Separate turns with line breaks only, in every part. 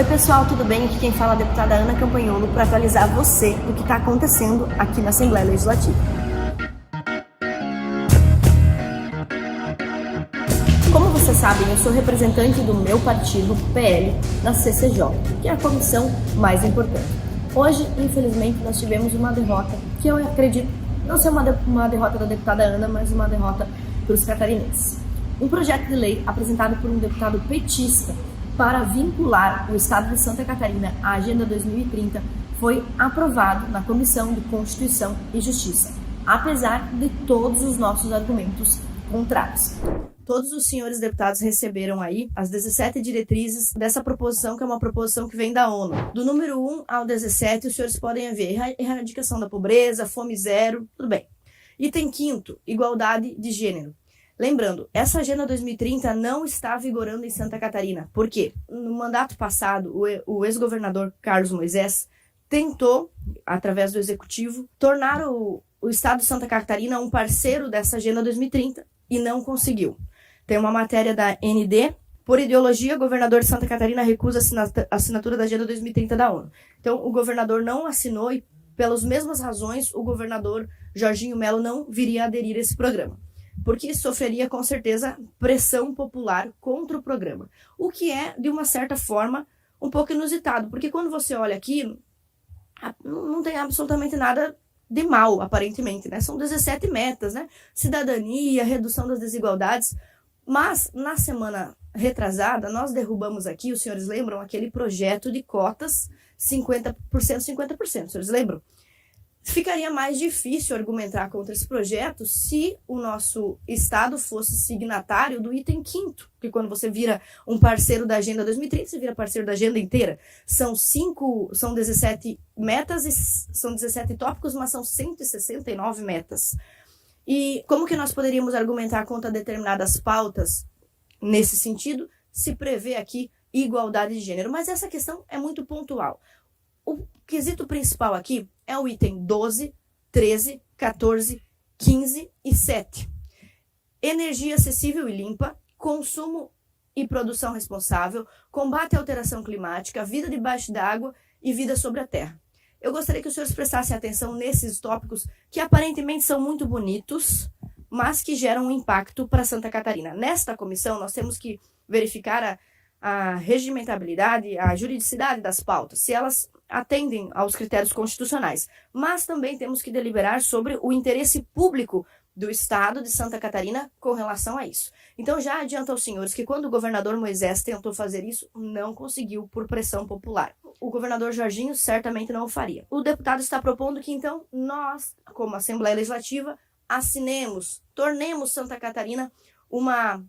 Oi pessoal, tudo bem? Aqui quem fala é a deputada Ana Campanholo para atualizar você do que está acontecendo aqui na Assembleia Legislativa. Como vocês sabem, eu sou representante do meu partido, PL, na CCJ, que é a comissão mais importante. Hoje, infelizmente, nós tivemos uma derrota, que eu acredito não ser uma derrota da deputada Ana, mas uma derrota para os catarinenses. Um projeto de lei apresentado por um deputado petista para vincular o Estado de Santa Catarina à Agenda 2030 foi aprovado na Comissão de Constituição e Justiça, apesar de todos os nossos argumentos contrários. Todos os senhores deputados receberam aí as 17 diretrizes dessa proposição, que é uma proposição que vem da ONU. Do número 1 ao 17, os senhores podem ver erradicação da pobreza, fome zero, tudo bem. Item 5º, igualdade de gênero. Lembrando, essa Agenda 2030 não está vigorando em Santa Catarina. Por quê? No mandato passado, o ex-governador Carlos Moisés tentou, através do Executivo, tornar o Estado de Santa Catarina um parceiro dessa Agenda 2030 e não conseguiu. Tem uma matéria da ND. Por ideologia, o governador de Santa Catarina recusa a assinatura da Agenda 2030 da ONU. Então, o governador não assinou e, pelas mesmas razões, o governador Jorginho Melo não viria a aderir a esse programa, porque sofreria, com certeza, pressão popular contra o programa. O que é, de uma certa forma, um pouco inusitado, porque quando você olha aqui, não tem absolutamente nada de mal, aparentemente, né? São 17 metas, né? Cidadania, redução das desigualdades. Mas, na semana retrasada, nós derrubamos aqui, os senhores lembram, aquele projeto de cotas 50%, 50%, os senhores lembram? Ficaria mais difícil argumentar contra esse projeto se o nosso Estado fosse signatário do item 5º, que quando você vira um parceiro da Agenda 2030, você vira parceiro da agenda inteira. São 17 metas e são 17 tópicos, mas são 169 metas. E como que nós poderíamos argumentar contra determinadas pautas nesse sentido, se prevê aqui igualdade de gênero? Mas essa questão é muito pontual. O quesito principal aqui é o item 12, 13, 14, 15 e 7. Energia acessível e limpa, consumo e produção responsável, combate à alteração climática, vida debaixo d'água e vida sobre a terra. Eu gostaria que os senhores prestassem atenção nesses tópicos que aparentemente são muito bonitos, mas que geram um impacto para Santa Catarina. Nesta comissão, nós temos que verificar a regimentabilidade, a juridicidade das pautas, se elas atendem aos critérios constitucionais. Mas também temos que deliberar sobre o interesse público do Estado de Santa Catarina com relação a isso. Então já adianto aos senhores que quando o governador Moisés tentou fazer isso, não conseguiu por pressão popular. O governador Jorginho certamente não o faria. O deputado está propondo que então nós, como Assembleia Legislativa, assinemos, tornemos Santa Catarina uma,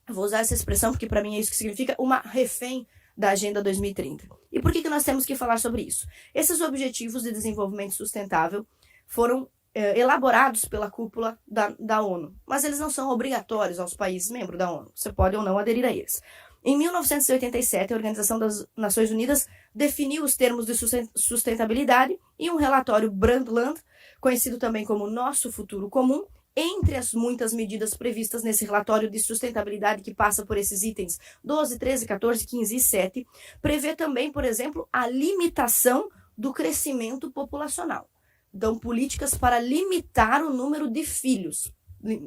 vou usar essa expressão porque para mim é isso que significa, uma refém da Agenda 2030. E por que nós temos que falar sobre isso? Esses objetivos de desenvolvimento sustentável foram elaborados pela cúpula da ONU, mas eles não são obrigatórios aos países membros da ONU. Você pode ou não aderir a eles. Em 1987, a Organização das Nações Unidas definiu os termos de sustentabilidade e um relatório Brundtland, conhecido também como Nosso Futuro Comum, entre as muitas medidas previstas nesse relatório de sustentabilidade que passa por esses itens 12, 13, 14, 15 e 7, prevê também, por exemplo, a limitação do crescimento populacional. Então, políticas para limitar o número de filhos,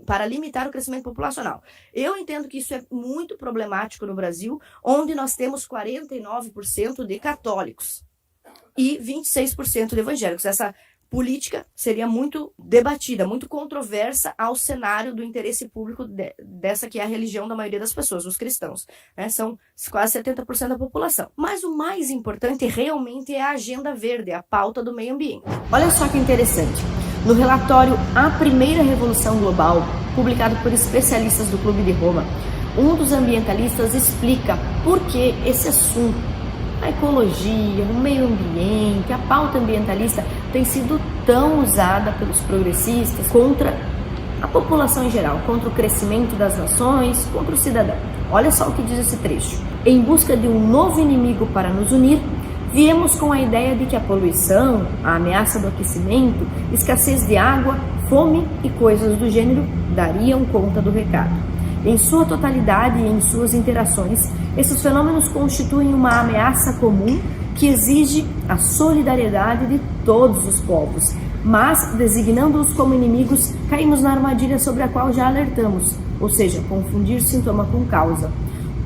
para limitar o crescimento populacional. Eu entendo que isso é muito problemático no Brasil, onde nós temos 49% de católicos e 26% de evangélicos. Essa política seria muito debatida, muito controversa ao cenário do interesse público dessa que é a religião da maioria das pessoas, os cristãos, né? São quase 70% da população. Mas o mais importante realmente é a agenda verde, a pauta do meio ambiente. Olha só que interessante. No relatório A Primeira Revolução Global, publicado por especialistas do Clube de Roma, um dos ambientalistas explica por que esse assunto, a ecologia, o meio ambiente, a pauta ambientalista tem sido tão usada pelos progressistas contra a população em geral, contra o crescimento das nações, contra o cidadão. Olha só o que diz esse trecho. Em busca de um novo inimigo para nos unir, viemos com a ideia de que a poluição, a ameaça do aquecimento, escassez de água, fome e coisas do gênero dariam conta do recado. Em sua totalidade e em suas interações, esses fenômenos constituem uma ameaça comum que exige a solidariedade de todos os povos, mas, designando-os como inimigos, caímos na armadilha sobre a qual já alertamos, ou seja, confundir sintoma com causa.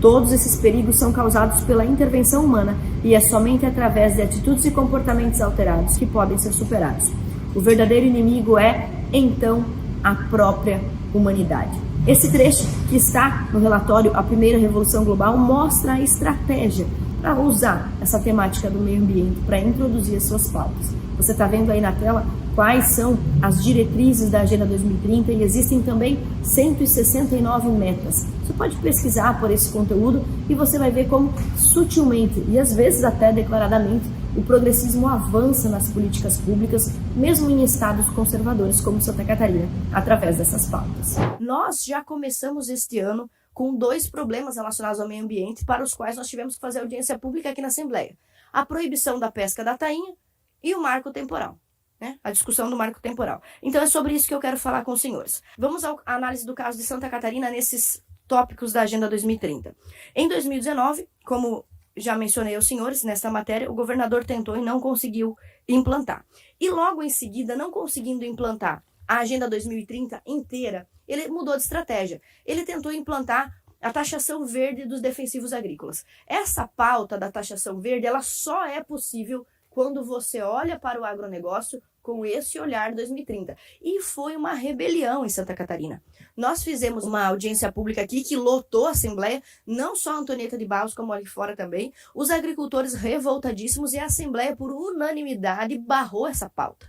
Todos esses perigos são causados pela intervenção humana e é somente através de atitudes e comportamentos alterados que podem ser superados. O verdadeiro inimigo é, então, a própria humanidade. Esse trecho que está no relatório A Primeira Revolução Global mostra a estratégia para usar essa temática do meio ambiente para introduzir as suas pautas. Você está vendo aí na tela quais são as diretrizes da Agenda 2030 e existem também 169 metas. Você pode pesquisar por esse conteúdo e você vai ver como sutilmente e às vezes até declaradamente o progressismo avança nas políticas públicas, mesmo em estados conservadores como Santa Catarina, através dessas pautas. Nós já começamos este ano com 2 problemas relacionados ao meio ambiente para os quais nós tivemos que fazer audiência pública aqui na Assembleia. A proibição da pesca da tainha e o marco temporal, né? A discussão do marco temporal. Então é sobre isso que eu quero falar com os senhores. Vamos à análise do caso de Santa Catarina nesses tópicos da Agenda 2030. Em 2019, como já mencionei aos senhores nesta matéria, o governador tentou e não conseguiu implantar. E logo em seguida, não conseguindo implantar a Agenda 2030 inteira, ele mudou de estratégia. Ele tentou implantar a taxação verde dos defensivos agrícolas. Essa pauta da taxação verde, ela só é possível quando você olha para o agronegócio com esse olhar 2030. E foi uma rebelião em Santa Catarina. Nós fizemos uma audiência pública aqui que lotou a Assembleia, não só a Antonieta de Barros, como ali fora também, os agricultores revoltadíssimos e a Assembleia, por unanimidade, barrou essa pauta.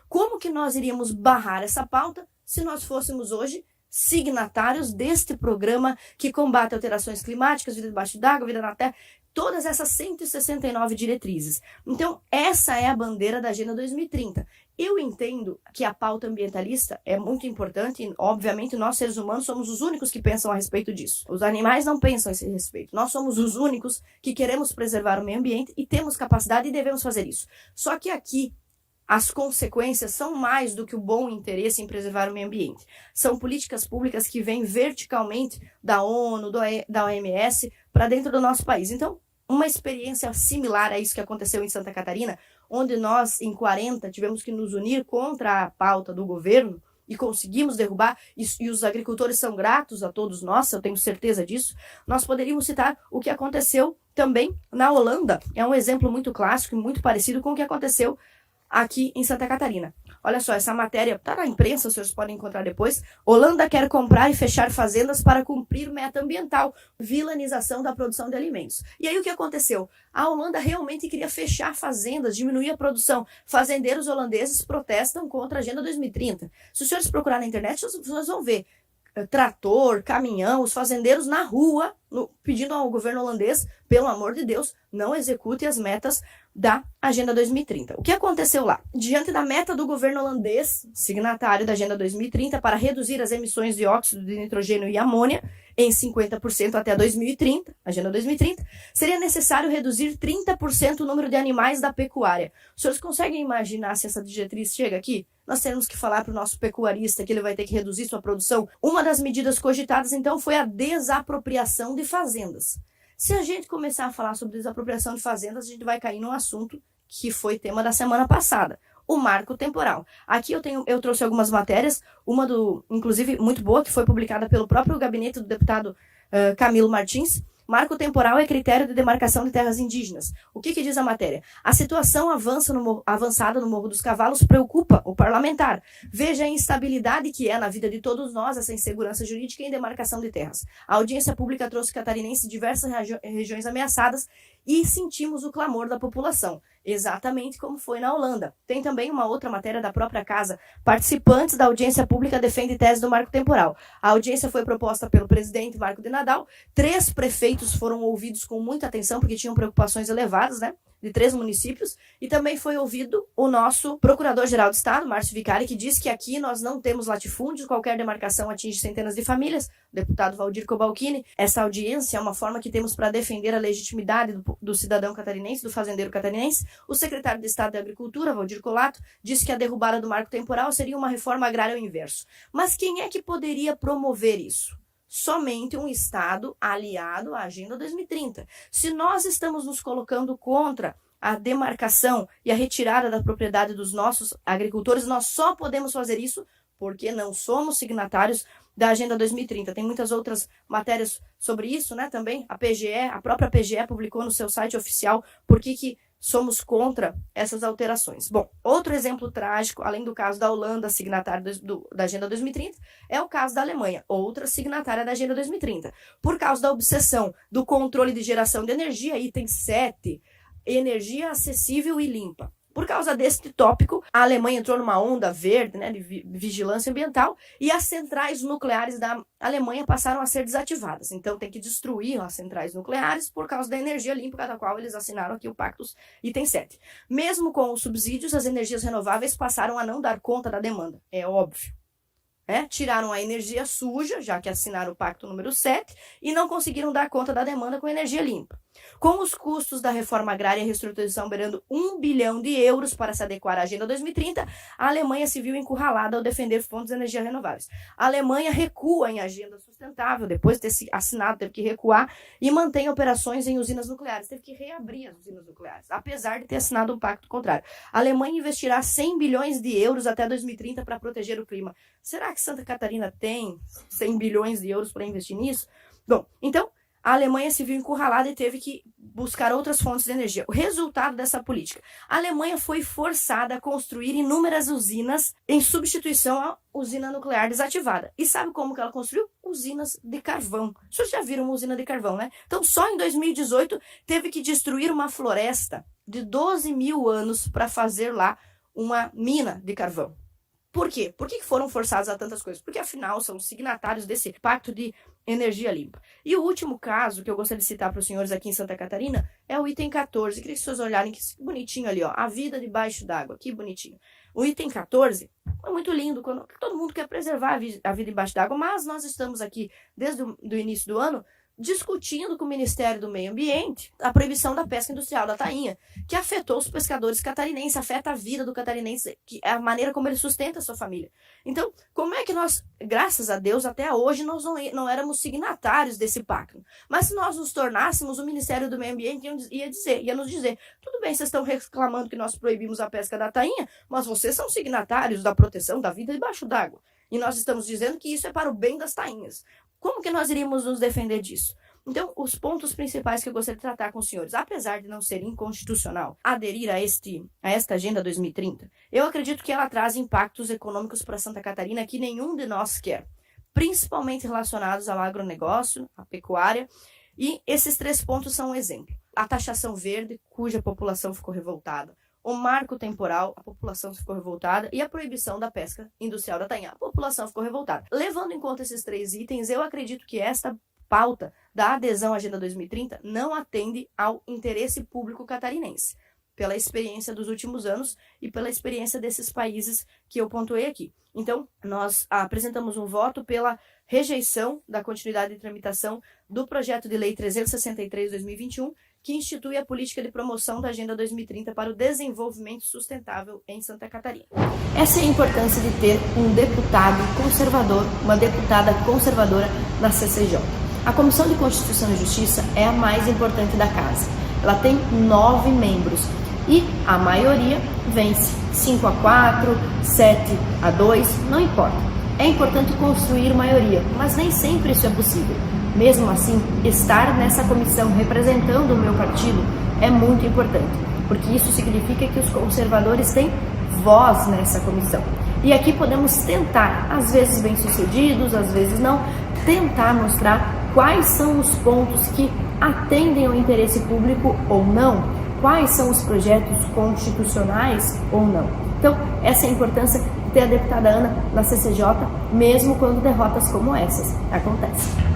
Como que nós iríamos barrar essa pauta se nós fôssemos hoje signatários deste programa que combate alterações climáticas, vida debaixo d'água, vida na terra, todas essas 169 diretrizes. Então, essa é a bandeira da Agenda 2030. Eu entendo que a pauta ambientalista é muito importante e, obviamente, nós, seres humanos, somos os únicos que pensam a respeito disso. Os animais não pensam a esse respeito. Nós somos os únicos que queremos preservar o meio ambiente e temos capacidade e devemos fazer isso. Só que aqui, as consequências são mais do que o bom interesse em preservar o meio ambiente. São políticas públicas que vêm verticalmente da ONU, da OMS, para dentro do nosso país. Então, uma experiência similar a isso que aconteceu em Santa Catarina, onde nós, em 40, tivemos que nos unir contra a pauta do governo e conseguimos derrubar, e os agricultores são gratos a todos nós, eu tenho certeza disso. Nós poderíamos citar o que aconteceu também na Holanda. É um exemplo muito clássico e muito parecido com o que aconteceu aqui em Santa Catarina. Olha só, essa matéria está na imprensa, os senhores podem encontrar depois. Holanda quer comprar e fechar fazendas para cumprir meta ambiental, vilanização da produção de alimentos. E aí o que aconteceu? A Holanda realmente queria fechar fazendas, diminuir a produção. Fazendeiros holandeses protestam contra a Agenda 2030. Se os senhores procurarem na internet, vocês vão ver trator, caminhão, os fazendeiros na rua, pedindo ao governo holandês, pelo amor de Deus, não execute as metas da Agenda 2030. O que aconteceu lá? Diante da meta do governo holandês, signatário da Agenda 2030, para reduzir as emissões de óxido de nitrogênio e amônia em 50% até 2030, Agenda 2030, seria necessário reduzir 30% o número de animais da pecuária. Os senhores conseguem imaginar se essa diretriz chega aqui? Nós temos que falar para o nosso pecuarista que ele vai ter que reduzir sua produção. Uma das medidas cogitadas, então, foi a desapropriação de fazendas. Se a gente começar a falar sobre desapropriação de fazendas, a gente vai cair num assunto que foi tema da semana passada, o marco temporal. Aqui eu trouxe algumas matérias, uma inclusive muito boa, que foi publicada pelo próprio gabinete do deputado Camilo Martins. Marco temporal é critério de demarcação de terras indígenas. O que diz a matéria? A situação avançada no Morro dos Cavalos preocupa o parlamentar. Veja a instabilidade que é na vida de todos nós essa insegurança jurídica em demarcação de terras. A audiência pública trouxe catarinenses de diversas regiões ameaçadas e sentimos o clamor da população, exatamente como foi na Holanda. Tem também uma outra matéria da própria casa. Participantes da audiência pública defendem tese do marco temporal. A audiência foi proposta pelo presidente Marco de Nadal. 3 prefeitos foram ouvidos com muita atenção, porque tinham preocupações elevadas, né? De 3 municípios, e também foi ouvido o nosso Procurador-Geral do Estado, Márcio Vicari, que diz que aqui nós não temos latifúndios, qualquer demarcação atinge centenas de famílias. O deputado Valdir Cobalcini, essa audiência é uma forma que temos para defender a legitimidade do cidadão catarinense, do fazendeiro catarinense. O secretário de Estado de Agricultura, Valdir Colato, disse que a derrubada do marco temporal seria uma reforma agrária ao inverso. Mas quem é que poderia promover isso? somente um Estado aliado à Agenda 2030. Se nós estamos nos colocando contra a demarcação e a retirada da propriedade dos nossos agricultores, nós só podemos fazer isso porque não somos signatários da Agenda 2030. Tem muitas outras matérias sobre isso, né, também. A própria PGE publicou no seu site oficial por que somos contra essas alterações. Bom, outro exemplo trágico, além do caso da Holanda, signatária da Agenda 2030, é o caso da Alemanha, outra signatária da Agenda 2030. Por causa da obsessão do controle de geração de energia, item 7, energia acessível e limpa. Por causa deste tópico, a Alemanha entrou numa onda verde, né, de vigilância ambiental, e as centrais nucleares da Alemanha passaram a ser desativadas. Então tem que destruir as centrais nucleares por causa da energia limpa, da qual eles assinaram aqui o Pacto item 7. Mesmo com os subsídios, as energias renováveis passaram a não dar conta da demanda. É óbvio. Tiraram a energia suja, já que assinaram o Pacto número 7, e não conseguiram dar conta da demanda com energia limpa. Com os custos da reforma agrária e reestruturação beirando 1 bilhão de euros para se adequar à Agenda 2030, a Alemanha se viu encurralada ao defender fontes de energia renováveis. A Alemanha recua em agenda sustentável, depois de ter assinado, teve que recuar, e mantém operações em usinas nucleares. Teve que reabrir as usinas nucleares, apesar de ter assinado um pacto contrário. A Alemanha investirá 100 bilhões de euros até 2030 para proteger o clima. Será que Santa Catarina tem 100 bilhões de euros para investir nisso? Bom, então, a Alemanha se viu encurralada e teve que buscar outras fontes de energia. O resultado dessa política: a Alemanha foi forçada a construir inúmeras usinas em substituição à usina nuclear desativada. E sabe como que ela construiu? Usinas de carvão. Vocês já viram uma usina de carvão, né? Então, só em 2018, teve que destruir uma floresta de 12 mil anos para fazer lá uma mina de carvão. Por quê? Por que foram forçados a tantas coisas? Porque, afinal, são signatários desse pacto de energia limpa. E o último caso que eu gostaria de citar para os senhores aqui em Santa Catarina é o item 14. Queria que vocês olharem que bonitinho ali, ó, a vida debaixo d'água, que bonitinho. O item 14 é muito lindo, quando todo mundo quer preservar a vida debaixo d'água, mas nós estamos aqui, desde o início do ano, discutindo com o Ministério do Meio Ambiente a proibição da pesca industrial da tainha, que afetou os pescadores catarinenses, afeta a vida do catarinense, que é a maneira como ele sustenta a sua família. Então, como é que nós, graças a Deus, até hoje, nós não éramos signatários desse pacto? Mas se nós nos tornássemos, o Ministério do Meio Ambiente ia nos dizer, tudo bem, vocês estão reclamando que nós proibimos a pesca da tainha, mas vocês são signatários da proteção da vida debaixo d'água. E nós estamos dizendo que isso é para o bem das tainhas. Como que nós iríamos nos defender disso? Então, os pontos principais que eu gostaria de tratar com os senhores, apesar de não ser inconstitucional aderir a esta Agenda 2030, eu acredito que ela traz impactos econômicos para Santa Catarina que nenhum de nós quer, principalmente relacionados ao agronegócio, à pecuária, e esses 3 pontos são um exemplo. A taxação verde, cuja população ficou revoltada, o marco temporal, a população ficou revoltada, e a proibição da pesca industrial da tainha, a população ficou revoltada. Levando em conta esses 3 itens, eu acredito que esta pauta da adesão à Agenda 2030 não atende ao interesse público catarinense, pela experiência dos últimos anos e pela experiência desses países que eu pontuei aqui. Então, nós apresentamos um voto pela rejeição da continuidade de tramitação do projeto de lei 363/2021, que institui a política de promoção da Agenda 2030 para o desenvolvimento sustentável em Santa Catarina. Essa é a importância de ter um deputado conservador, uma deputada conservadora na CCJ. A Comissão de Constituição e Justiça é a mais importante da casa. Ela tem 9 membros e a maioria vence 5-4, 7-2, não importa. É importante construir maioria, mas nem sempre isso é possível. Mesmo assim, estar nessa comissão representando o meu partido é muito importante, porque isso significa que os conservadores têm voz nessa comissão. E aqui podemos tentar, às vezes bem-sucedidos, às vezes não, tentar mostrar quais são os pontos que atendem ao interesse público ou não, quais são os projetos constitucionais ou não. Então, essa é a importância de ter a deputada Ana na CCJ, mesmo quando derrotas como essas acontecem.